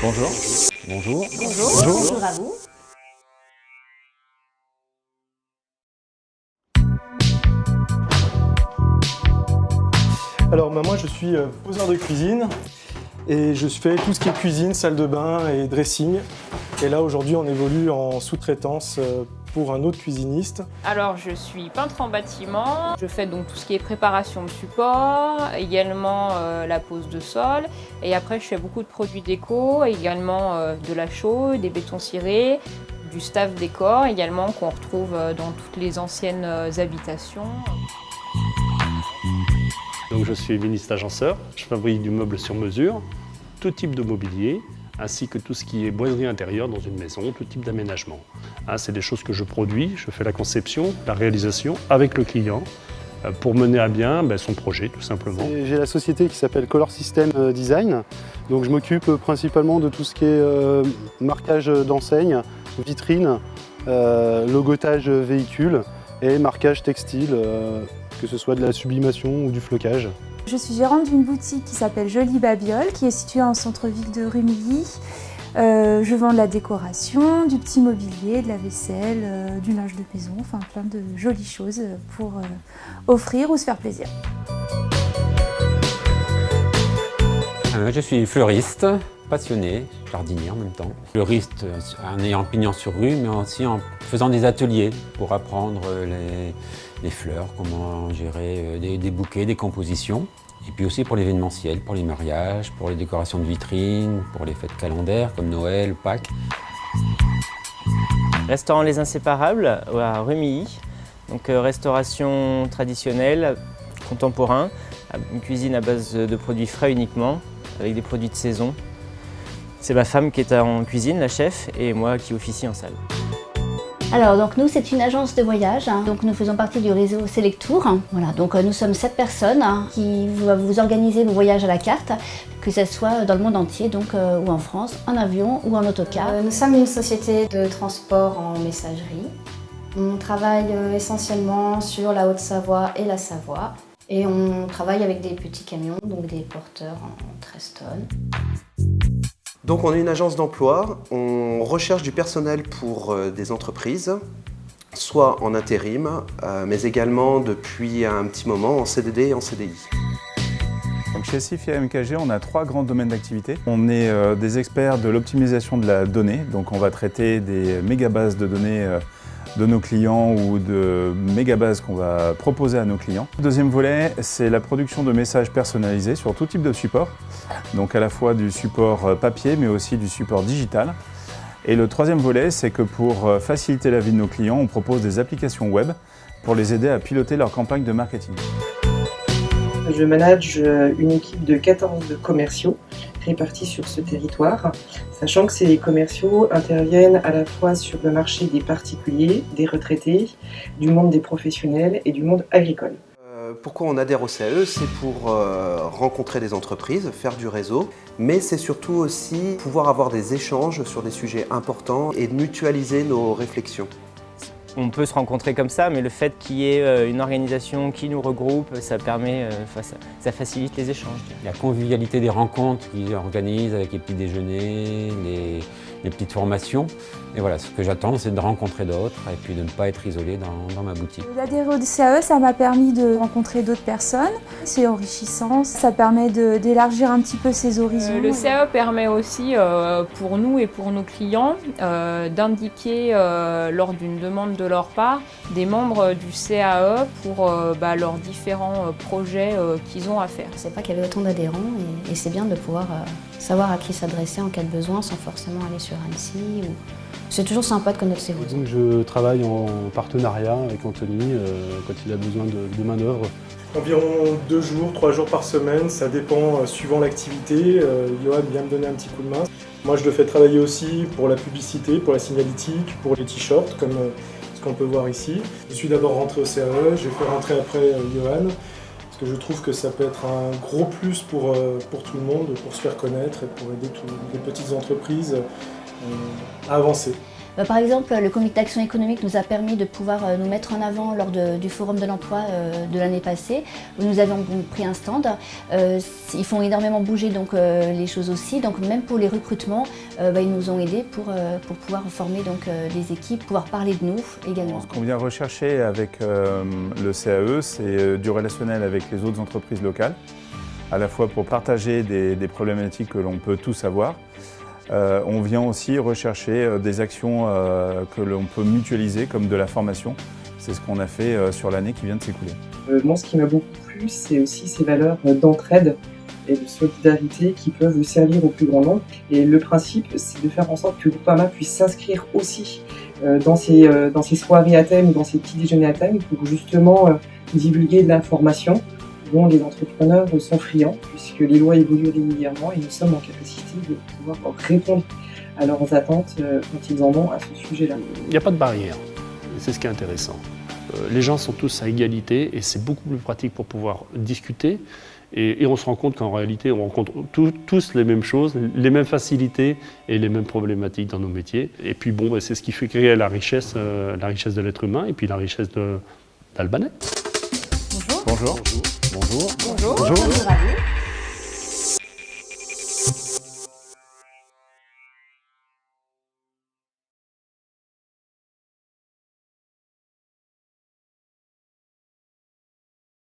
Bonjour. Bonjour. Bonjour. Bonjour. Bonjour à vous. Alors moi je suis poseur de cuisine et je fais tout ce qui est cuisine, salle de bain et dressing. Et là aujourd'hui on évolue en sous-traitance pour un autre cuisiniste. Alors je suis peintre en bâtiment, je fais donc tout ce qui est préparation de support, également la pose de sol, et après je fais beaucoup de produits déco, également de la chaux, des bétons cirés, du staff décor également qu'on retrouve dans toutes les anciennes habitations. Donc je suis ébéniste agenceur, je fabrique du meuble sur mesure, tout type de mobilier, ainsi que tout ce qui est boiserie intérieure dans une maison, tout type d'aménagement. C'est des choses que je produis, je fais la conception, la réalisation avec le client pour mener à bien son projet tout simplement. J'ai la société qui s'appelle Color System Design, donc je m'occupe principalement de tout ce qui est marquage d'enseigne, vitrine, logotage véhicule et marquage textile, que ce soit de la sublimation ou du flocage. Je suis gérante d'une boutique qui s'appelle Jolie Babiole, qui est située en centre-ville de Rumilly. Je vends de la décoration, du petit mobilier, de la vaisselle, du linge de maison, enfin plein de jolies choses pour offrir ou se faire plaisir. Je suis fleuriste, passionné, jardinier en même temps. Fleuriste en ayant pignon sur rue, mais aussi en faisant des ateliers pour apprendre les fleurs, comment gérer des bouquets, des compositions. Et puis aussi pour l'événementiel, pour les mariages, pour les décorations de vitrines, pour les fêtes calendaires comme Noël, Pâques. Restaurant Les Inséparables à Rumilly, donc restauration traditionnelle, contemporain, une cuisine à base de produits frais uniquement, avec des produits de saison. C'est ma femme qui est en cuisine, la chef, et moi qui officie en salle. Alors donc nous c'est une agence de voyage, donc nous faisons partie du réseau Selectour. Voilà, donc nous sommes 7 personnes qui vont vous organiser vos voyages à la carte, que ce soit dans le monde entier, donc ou en France, en avion ou en autocar. Nous sommes une société de transport en messagerie. On travaille essentiellement sur la Haute-Savoie et la Savoie. Et on travaille avec des petits camions, donc des porteurs en 13 tonnes. Donc on est une agence d'emploi, on recherche du personnel pour des entreprises, soit en intérim, mais également depuis un petit moment en CDD et en CDI. Donc chez SIF MKG, on a 3 grands domaines d'activité. On est des experts de l'optimisation de la donnée, donc on va traiter des mégabases de données de nos clients ou de mégabases qu'on va proposer à nos clients. Le deuxième volet, c'est la production de messages personnalisés sur tout type de support, donc à la fois du support papier mais aussi du support digital. Et le troisième volet, c'est que pour faciliter la vie de nos clients, on propose des applications web pour les aider à piloter leur campagne de marketing. Je manage une équipe de 14 commerciaux répartis sur ce territoire, sachant que ces commerciaux interviennent à la fois sur le marché des particuliers, des retraités, du monde des professionnels et du monde agricole. Pourquoi on adhère au CAE? C'est pour rencontrer des entreprises, faire du réseau, mais c'est surtout aussi pouvoir avoir des échanges sur des sujets importants et de mutualiser nos réflexions. On peut se rencontrer comme ça, mais le fait qu'il y ait une organisation qui nous regroupe, ça permet, ça facilite les échanges. La convivialité des rencontres qu'ils organisent avec les petits déjeuners, les petites formations. Et voilà, ce que j'attends, c'est de rencontrer d'autres et puis de ne pas être isolé dans ma boutique. D'adhérer au CAE, ça m'a permis de rencontrer d'autres personnes. C'est enrichissant, ça permet d'élargir un petit peu ses horizons. Le CAE permet aussi pour nous et pour nos clients d'indiquer lors d'une demande de leur part des membres du CAE pour leurs différents projets qu'ils ont à faire. Je ne savais pas qu'il y avait autant d'adhérents et c'est bien de pouvoir savoir à qui s'adresser en cas de besoin sans forcément aller sur Annecy. C'est toujours sympa de connaître ses voisins. Donc je travaille en partenariat avec Anthony quand il a besoin de main-d'œuvre. Environ 2 jours, 3 jours par semaine, ça dépend suivant l'activité. Johan vient me donner un petit coup de main. Moi je le fais travailler aussi pour la publicité, pour la signalétique, pour les t-shirts comme ce qu'on peut voir ici. Je suis d'abord rentré au CAE, j'ai fait rentrer après Johan. Parce que je trouve que ça peut être un gros plus pour tout le monde, pour se faire connaître et pour aider toutes les petites entreprises à avancer. Par exemple, le comité d'action économique nous a permis de pouvoir nous mettre en avant lors du forum de l'emploi de l'année passée, où nous avions pris un stand. Ils font énormément bouger donc, les choses aussi, donc même pour les recrutements, ils nous ont aidés pour pouvoir former donc, des équipes, pouvoir parler de nous également. Ce qu'on vient rechercher avec le CAE, c'est du relationnel avec les autres entreprises locales, à la fois pour partager des problématiques que l'on peut tous avoir. On vient aussi rechercher des actions que l'on peut mutualiser, comme de la formation. C'est ce qu'on a fait sur l'année qui vient de s'écouler. Moi, ce qui m'a beaucoup plu, c'est aussi ces valeurs d'entraide et de solidarité qui peuvent servir au plus grand nombre. Et le principe, c'est de faire en sorte que Groupama puisse s'inscrire aussi dans ces soirées à thème ou dans ces petits déjeuners à thème pour justement divulguer de l'information dont les entrepreneurs sont friands, puisque les lois évoluent régulièrement et nous sommes en capacité de pouvoir répondre à leurs attentes quand ils en ont à ce sujet-là. Il n'y a pas de barrière, c'est ce qui est intéressant. Les gens sont tous à égalité et c'est beaucoup plus pratique pour pouvoir discuter. Et on se rend compte qu'en réalité, on rencontre tous les mêmes choses, les mêmes facilités et les mêmes problématiques dans nos métiers. Et puis bon, c'est ce qui fait créer la richesse de l'être humain et puis la richesse d'Albanais. Bonjour. Bonjour à vous.